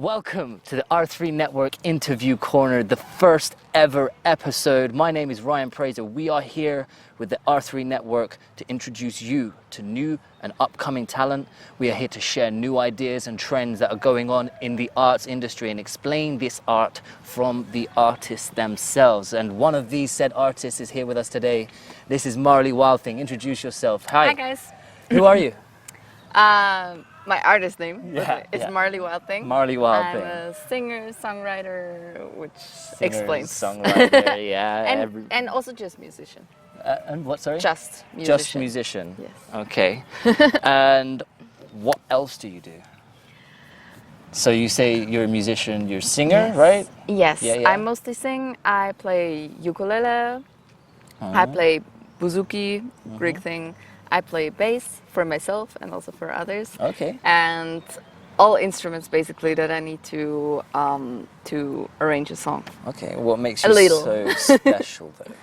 Welcome to the R3 Network Interview Corner, the first ever episode. My name is Ryan Praiser. We are here with the R3 Network to introduce you to new and upcoming talent. We are here to share new ideas and trends that are going on in the arts industry and explain this art from the artists themselves. And one of these said artists is here with us today. This is Marley Wildthing. Introduce yourself. Hi guys. Who are you? My artist name is Marley Wildthing. Marley Wildthing. I'm a singer, songwriter, which Singer, explains. Songwriter, yeah. and also just musician. And what, sorry? Just musician. Just musician. Yes. Okay. And what else do you do? So you say you're a musician, you're a singer, Yes. right? Yes, Yeah. I mostly sing. I play ukulele. I play bouzouki, Greek thing. I play bass for myself and also for others. Okay. And all instruments basically that I need to arrange a song. Okay. What makes you A little. so special, though?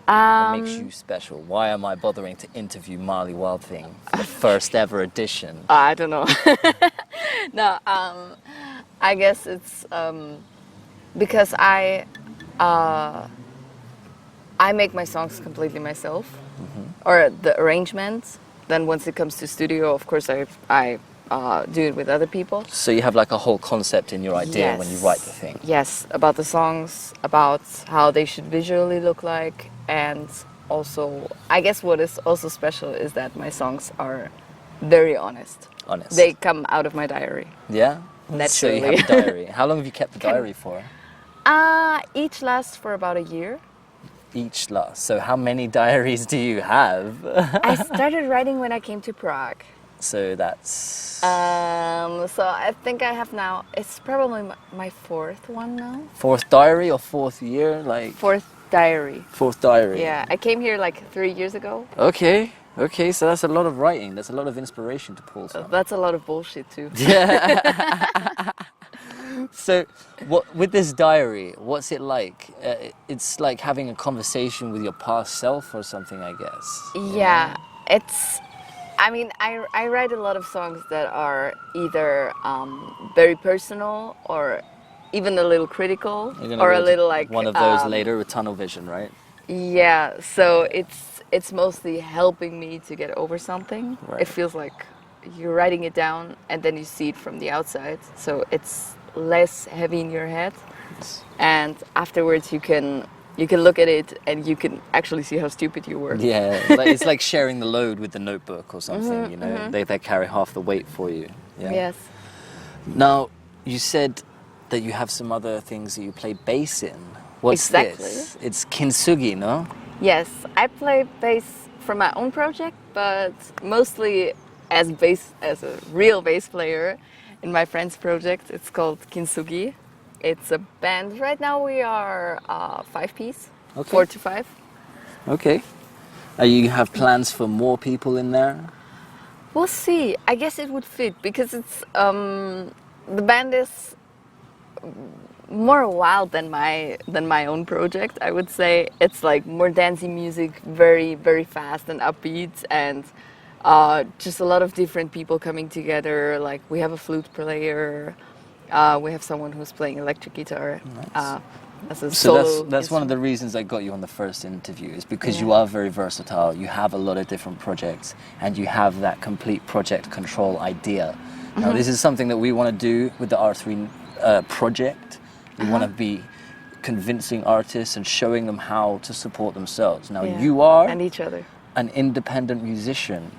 What makes you special? Why am I bothering to interview Marley Wildthing for the first ever edition? I don't know. No, I guess it's because I make my songs completely myself, or the arrangements. Then once it comes to studio, of course I do it with other people. So you have like a whole concept in your idea when you write the thing? Yes, about the songs, about how they should visually look like, and also I guess what is also special is that my songs are very honest. Honest. They come out of my diary. Yeah? Naturally. So you have a diary. How long have you kept the diary for? Each lasts for about a year. Each last. So how many diaries do you have? I started writing when I came to Prague. So that's... So I think I have now, it's probably my fourth one now. Fourth diary or fourth year? Like Fourth diary. Fourth diary. Yeah, I came here like 3 years ago. Okay, so that's a lot of writing. That's a lot of inspiration to pull from. That's a lot of bullshit too. Yeah. So, with this diary, what's it like? It's like having a conversation with your past self or something, I guess. Yeah, it's... I mean, I write a lot of songs that are either very personal or even a little critical, or a little like... One of those later with Tunnelvision, right? Yeah, so it's mostly helping me to get over something. Right. It feels like you're writing it down and then you see it from the outside, so it's less heavy in your head. And afterwards you can look at it and you can actually see how stupid you were. Yeah, it's like sharing the load with the notebook or something, you know. They carry half the weight for you. Yeah. Yes. Now, you said that you have some other things that you play bass in. What's Exactly. this? It's kintsugi, no? Yes, I play bass for my own project, but mostly as a real bass player in my friend's project. It's called Kintsugi. It's a band. Right now we are 5-piece, Okay. 4 to 5. Okay. You have plans for more people in there? We'll see. I guess it would fit because it's the band is more wild than my own project. I would say it's like more dancey music, very very fast and upbeat, and just a lot of different people coming together. Like we have a flute player, we have someone who's playing electric guitar. Nice. As a So solo that's one of the reasons I got you on the first interview, is because you are very versatile. You have a lot of different projects and you have that complete project control idea. Now this is something that we want to do with the R3 project. We want to be convincing artists and showing them how to support themselves. Now you are and each other. an independent musician,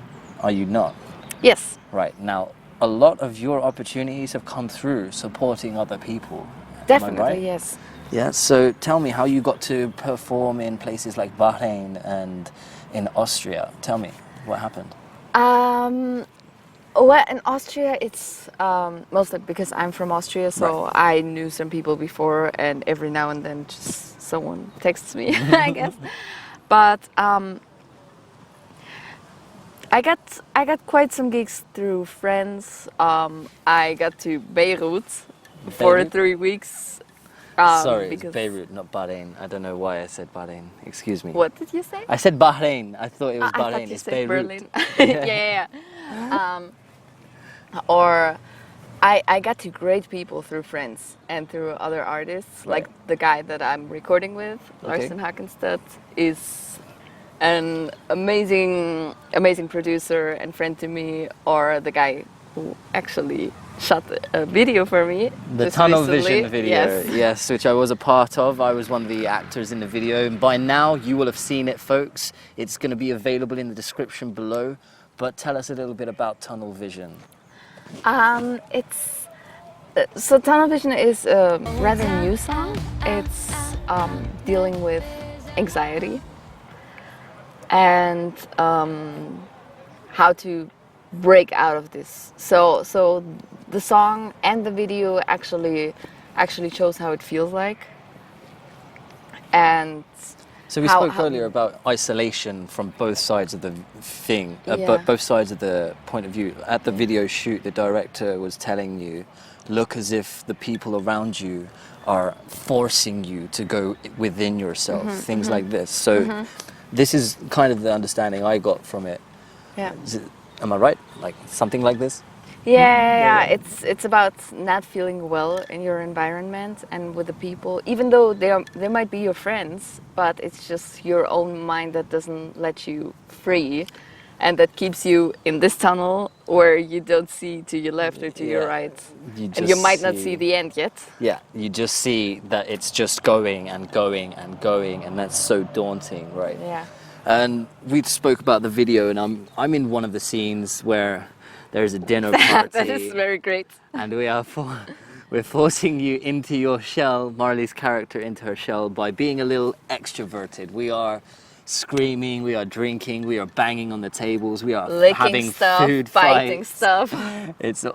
are you not? Yes. Right. Now a lot of your opportunities have come through supporting other people. Definitely, Am I right? yes. Yeah, so tell me how you got to perform in places like Bahrain and in Austria. Tell me, what happened? Well, in Austria, it's mostly because I'm from Austria, so I knew some people before, and every now and then just someone texts me, I guess. But I got quite some gigs through friends. I got to Beirut for 3 weeks. Sorry, it's Beirut, not Bahrain. I don't know why I said Bahrain. Excuse me. What did you say? I said Bahrain. I thought it was I Bahrain. thought you It's said Beirut. Berlin. Yeah. Or I got to great people through friends and through other artists. Right. Like the guy that I'm recording with, Okay. Larsen Hackenstedt, is an amazing producer and friend to me, or the guy who actually shot a video for me. The just Tunnelvision recently. video, Yes. yes, which I was a part of. I was one of the actors in the video, and by now you will have seen it, folks. It's going to be available in the description below. But tell us a little bit about Tunnelvision. It's so Tunnelvision is a rather new song. It's dealing with anxiety and how to break out of this. So the song and the video actually shows how it feels like. And So we spoke earlier about isolation from both sides of the thing, both sides of the point of view. At the video shoot, the director was telling you, look as if the people around you are forcing you to go within yourself, things like this. So this is kind of the understanding I got from it. Yeah. Am I right? Like something like this? Yeah. It's about not feeling well in your environment and with the people, even though they might be your friends, but it's just your own mind that doesn't let you free, and that keeps you in this tunnel where you don't see to your left or to your right, and you might not see the end yet. Yeah, you just see that it's just going and going and going, and that's so daunting, right? Yeah. And we spoke about the video, and I'm in one of the scenes where there's a dinner party. That is very great. And we're forcing you into your shell, Marley's character into her shell, by being a little extroverted. We are screaming, we are drinking, we are banging on the tables, we are Licking having stuff, food fighting fights. stuff.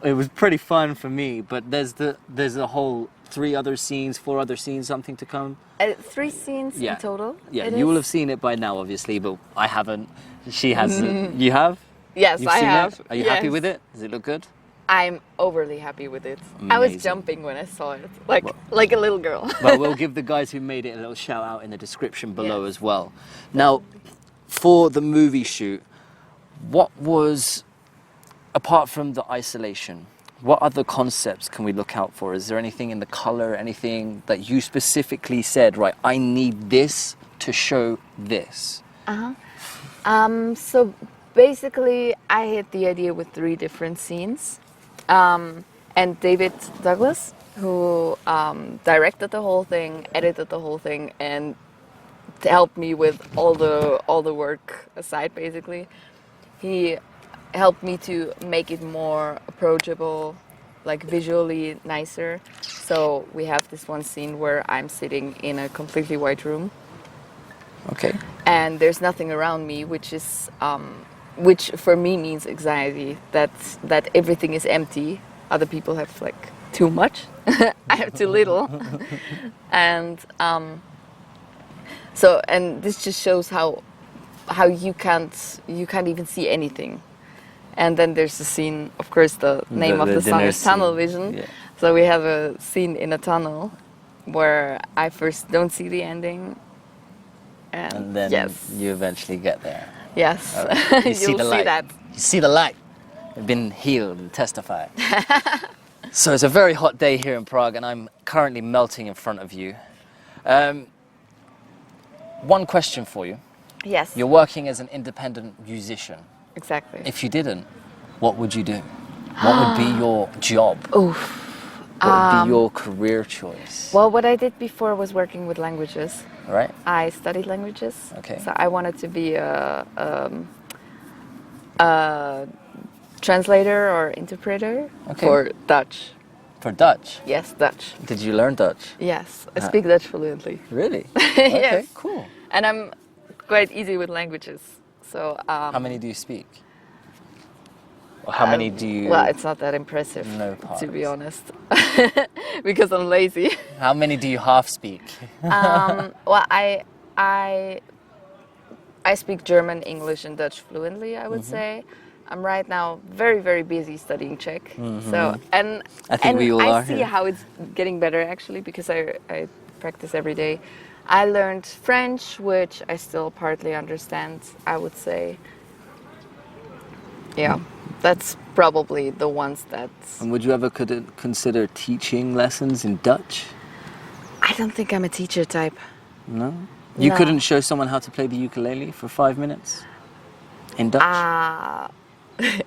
It was pretty fun for me, but there's a whole 4 other scenes, something to come. 3 scenes in total. Yeah, it you is. will have seen it by now, obviously, but I haven't. She hasn't. You have? Yes, You've I seen have. it? Are you happy with it? Does it look good? I'm overly happy with it. I was Amazing. jumping when I saw it, like a little girl. Well, we'll give the guys who made it a little shout out in the description below Yes. as well. Now, for the movie shoot, what was, apart from the isolation, what other concepts can we look out for? Is there anything in the color, anything that you specifically said, right, I need this to show this? So basically, I had the idea with 3 different scenes, and David Douglas, who directed the whole thing, edited the whole thing, and helped me with all the work aside. Basically, he helped me to make it more approachable, like visually nicer. So we have this one scene where I'm sitting in a completely white room. Okay. And there's nothing around me, which for me means anxiety. That everything is empty. Other people have like too much. I have too little. And and this just shows how you can't even see anything. And then there's the scene. Of course, the name of the song is Tunnelvision. Yeah. So we have a scene in a tunnel where I first don't see the ending. And then you eventually get there. Yes, You see you'll the light. see that. You see the light. You've been healed and testified. So it's a very hot day here in Prague, and I'm currently melting in front of you. One question for you. Yes, You're working as an independent musician. exactly. If you didn't, what would you do? What would be your job? Oof. What would be your career choice? Well, what I did before was working with languages. All right? I studied languages. Okay. So I wanted to be a translator or interpreter for Dutch. For Dutch? Yes, Dutch. Did you learn Dutch? Yes, I speak Dutch fluently. Really? Okay, Yes. cool. And I'm quite easy with languages. So How many do you speak? Or how many do you... Well, it's not that impressive, No to be parts. honest, because I'm lazy. How many do you half speak? Well, I speak German, English, and Dutch fluently, I would say. I'm right now very, very busy studying Czech. So and I think we all I are see here. how it's getting better actually because I practice every day. I learned French, which I still partly understand, I would say. Yeah. That's probably the ones that And would you ever consider teaching lessons in Dutch? I don't think I'm a teacher type. No? You No. couldn't show someone how to play the ukulele for 5 minutes? In Dutch?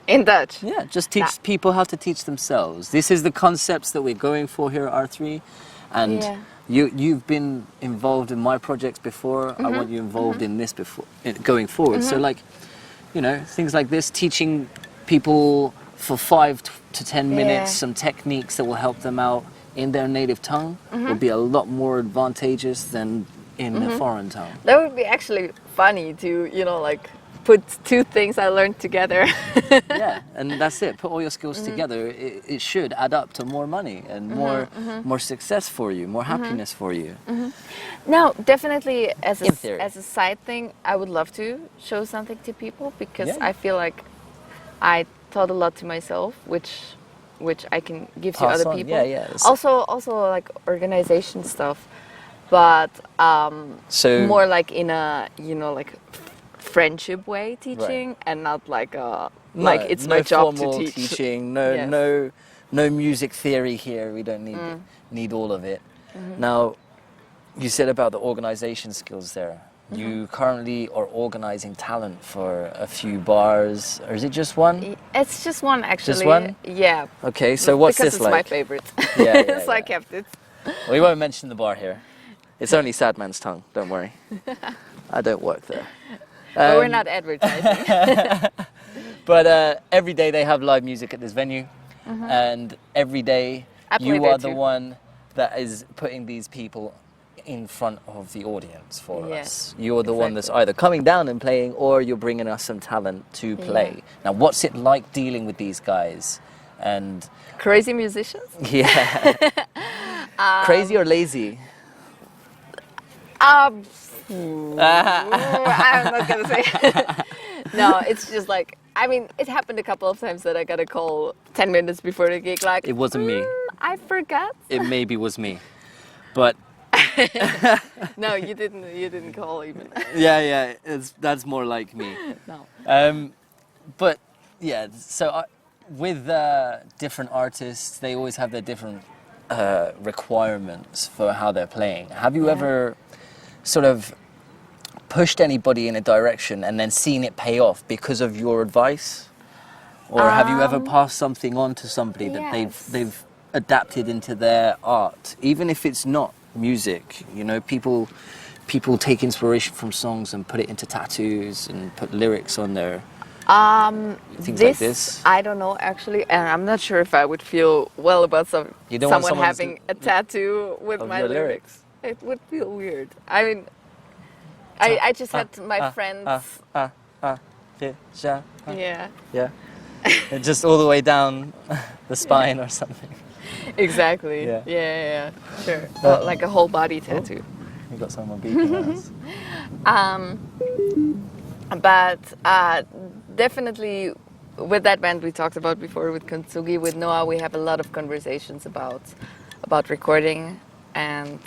In Dutch. Yeah, just teach people how to teach themselves. This is the concepts that we're going for here at R3. And Yeah. you've been involved in my projects before. I want you involved in this going forward. So like, you know, things like this, teaching people for 5 to 10 minutes some techniques that will help them out in their native tongue will be a lot more advantageous than in a foreign tongue. That would be actually funny to, you know, like put two things I learned together. Yeah, and that's it. Put all your skills together. It should add up to more money and more success for you, more happiness for you. No, definitely as In theory. as a side thing, I would love to show something to people because Yeah. I feel like I taught a lot to myself, which I can give to Pass other on. people. Yeah, yeah. Also like organization stuff, but So more like in a, you know, like friendship way teaching, and not like like it's no my job to formal teach. teaching. Yes. No music theory here. We don't need all of it. Now, you said about the organization skills there. You currently are organizing talent for a few bars, or is it just one? It's just one actually. Just one? Yeah. Okay, so what's because this it's my like? favorite. Yeah, So I kept it. We won't mention the bar here. It's only Sad Man's Tongue. Don't worry. I don't work there. But we're not advertising. But every day they have live music at this venue, and every day I play you there are the too. one that is putting these people in front of the audience for Yeah, us. You're the one that's exactly. either coming down and playing, or you're bringing us some talent to play. Now, what's it like dealing with these guys? And Crazy musicians? yeah, crazy or lazy? I'm not gonna say. No, it's just like, I mean, it happened a couple of times that I got a call 10 minutes before the gig, like, It wasn't me. I forgot. It maybe was me, but No, you didn't call even. yeah, that's more like me. No. But yeah, so with different artists, they always have their different requirements for how they're playing. Have you ever sort of pushed anybody in a direction and then seen it pay off because of your advice? Or have you ever passed something on to somebody that yes. they've adapted into their art, even if it's not music? You know, people take inspiration from songs and put it into tattoos and put lyrics on there. Things like this. I don't know actually, and I'm not sure if I would feel well about You don't want someone someone having a tattoo with of my your lyrics. It would feel weird. I mean, I just had my friends. Yeah, Yeah. And just all the way down the spine or something. exactly. Yeah. Yeah, sure. Like a whole body tattoo. We got someone beeping at us. But definitely with that band we talked about before, with Kontsugi, with Noah, we have a lot of conversations about recording and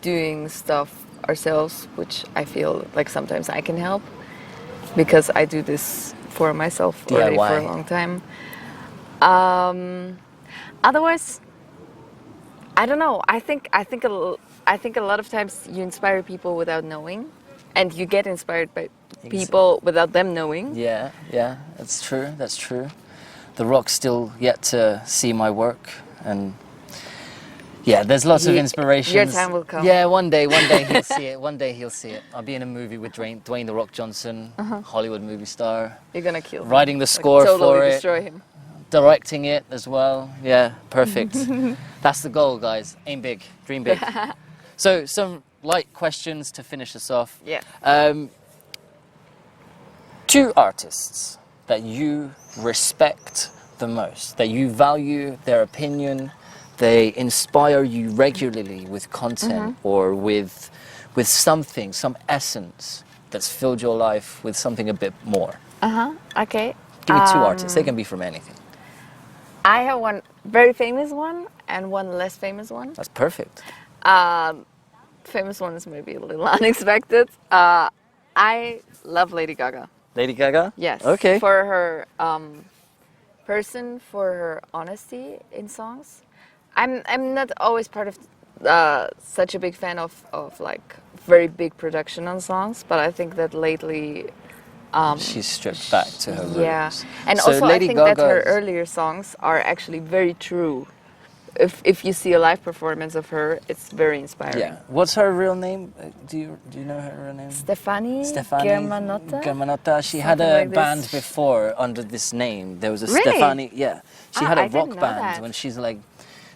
doing stuff ourselves, which I feel like sometimes I can help because I do this for myself already for a long time. Otherwise, I don't know. I think a lot of times you inspire people without knowing, and you get inspired by people without them knowing. Yeah, that's true. The Rock's still yet to see my work, and yeah, there's lots of inspirations. Your time will come. Yeah, one day he'll see it. One day he'll see it. I'll be in a movie with Dwayne The Rock Johnson, Hollywood movie star. You're gonna kill him. Writing the score totally for it. destroy him. Directing it as well. Yeah, perfect. That's the goal, guys. Aim big, dream big. So, some light questions to finish us off. Yeah. 2 artists that you respect the most, that you value their opinion, they inspire you regularly with content or with something, some essence that's filled your life with something a bit more. Okay. Give me 2 artists. They can be from anything. I have one very famous one and one less famous one. That's perfect. Famous one is maybe a little unexpected. I love Lady Gaga. Lady Gaga? Yes. Okay. For her for her honesty in songs. I'm not always part of such a big fan of like very big production on songs, but I think that lately She's stripped back to her yeah. roots. And So also Lady I think that her Gaga's- earlier songs are actually very true. If you see a live performance of her, it's very inspiring. Yeah. What's her real name? Do you know her real name? Stefani Germanotta. Germanotta. She had a Something like band this. before under this name. There was a Really? Stefani. Yeah. She had a I didn't rock know band that. when she's like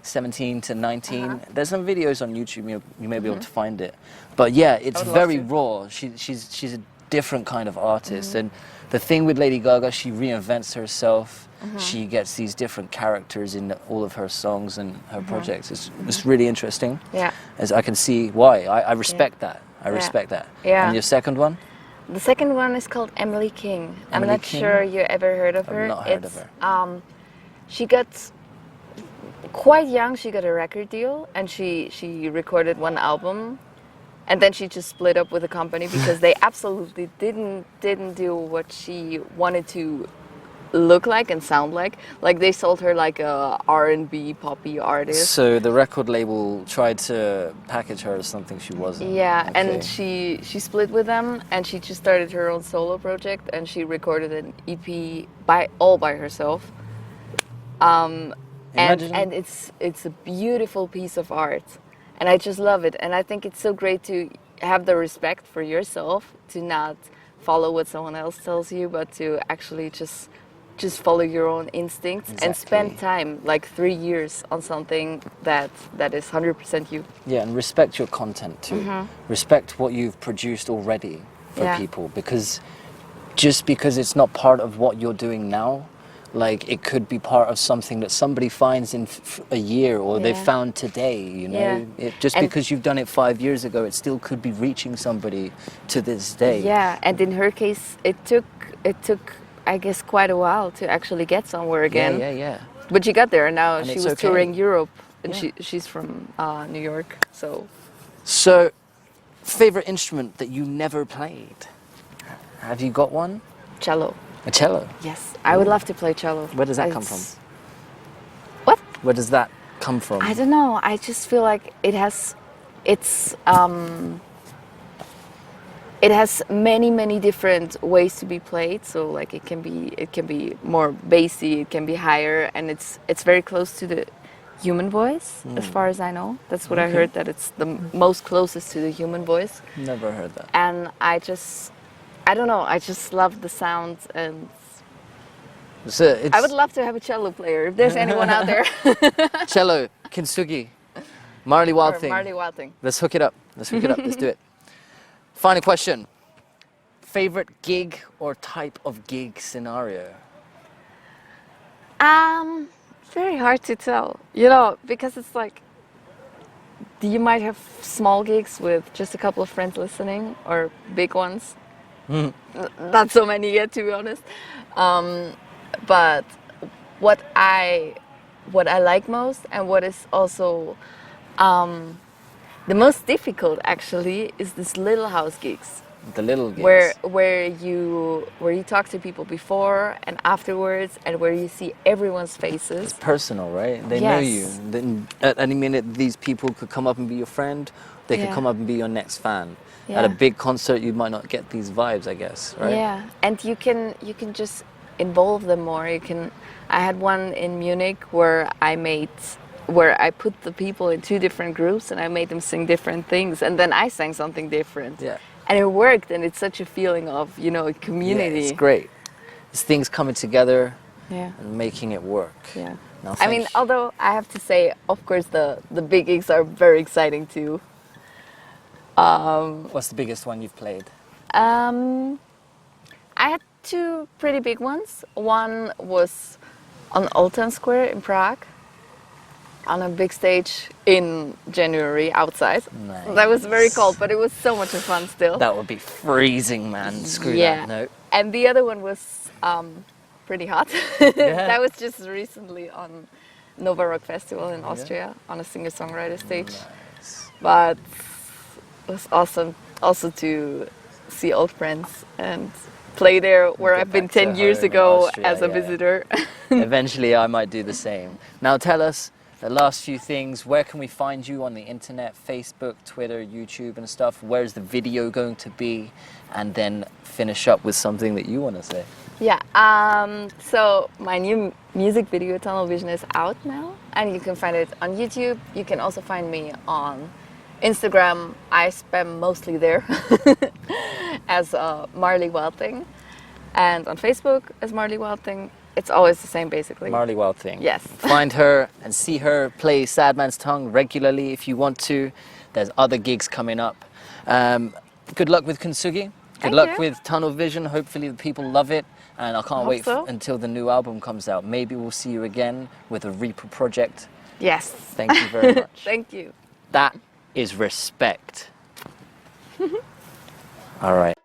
17 to 19. There's some videos on YouTube. You may be able to find it. But yeah, it's would love very to. raw. She's a different kind of artist. And the thing with Lady Gaga, she reinvents herself. She gets these different characters in all of her songs and her projects. It's really interesting. Yeah. As I can see why. I respect that. I respect that. Yeah. And your second one? The second one is called Emily King. I'm Emily not King? sure you ever heard of her. I've not heard of her. She got quite young. She got a record deal, and she recorded one album, and then she just split up with the company because they absolutely didn't do what she wanted to look like and sound like. Like they sold her like a R&B poppy artist. So the record label tried to package her as something she wasn't. Yeah, Okay. and she split with them, and she just started her own solo project, and she recorded an EP all by herself. Imagine- And it's a beautiful piece of art, and I just love it. And I think it's so great to have the respect for yourself, to not follow what someone else tells you, but to actually just follow your own instincts and spend Exactly. time, like 3 years, on something that is 100% you. Yeah, and respect your content too. Respect what you've produced already for Yeah. people, because just because it's not part of what you're doing now, like it could be part of something that somebody finds in a year or they Yeah. found today, you know. Yeah. Just And- because you've done it 5 years ago, it still could be reaching somebody to this day. Yeah, and in her case, it took I guess quite a while to actually get somewhere again. Yeah. But she got there, and now And she it's was okay. touring Europe, and Yeah. she's from New York, so. So, favorite instrument that you never played? Have you got one? Cello. A cello. Yes, I would love to play cello. Where does that come from? It's- What? Where does that come from? I don't know. I just feel like it has many different ways to be played. So like it can be more bassy, it can be higher, and it's very close to the human voice, as far as I know. That's what I heard, that it's the most closest to the human voice. Never heard that. And I don't know, I just love the sound, and So it's I would love to have a cello player if there's anyone out there. cello, kintsugi, Marley Or Wildthing. Marley Wildthing. Let's hook it up. Let's do it. Final question. Favorite gig or type of gig scenario? Very hard to tell, you know, because it's like you might have small gigs with just a couple of friends listening, or big ones. Not so many yet, to be honest. But what I like most, and what is also the most difficult actually, is this little house gigs. The little gigs. Where you talk to people before and afterwards, and where you see everyone's faces. Personal, right? They know you. Yes. Then at any minute, these people could come up and be your friend. They could Yeah. come up and be your next fan. At Yeah. a big concert, you might not get these vibes, I guess, right? Yeah, and you can just involve them more. I had one in Munich where I put the people in 2 different groups, and I made them sing different things, and then I sang something different. Yeah. And it worked, and it's such a feeling of, you know, Yeah, community. it's great. It's things coming together Yeah. and making it work. Yeah. No, I mean, although I have to say, of course, the big gigs are very exciting too. What's the biggest one you've played? I had 2 pretty big ones. One was on Old Town Square in Prague, on a big stage in January outside. Nice. That was very cold, but it was so much fun still. That would be freezing, man. Screw Yeah. that. No. And the other one was pretty hot. Yeah. That was just recently on Nova Rock Festival in Austria, on a singer-songwriter stage. Nice. But it was awesome also to see old friends and play there where Get I've been back to 10 years home in ago Austria, as a yeah. visitor. Eventually, I might do the same. Now, tell us the last few things. Where can we find you on the internet? Facebook, Twitter, YouTube, and stuff. Where's the video going to be? And then finish up with something that you want to say. Yeah, so my new music video, Tunnelvision, is out now, and you can find it on YouTube. You can also find me on Instagram. I spam mostly there as Marley Wildthing, and on Facebook as Marley Wildthing. It's always the same, basically. Marley Wildthing. Yes. Find her and see her play Sad Man's Tongue regularly if you want to. There's other gigs coming up. Good luck with Kintsugi. Good Thank luck you. with Tunnelvision. Hopefully the people love it. And I can't Hope wait so. until the new album comes out. Maybe we'll see you again with a Reaper project. Yes. Thank you very much. Thank you. That is respect. All right.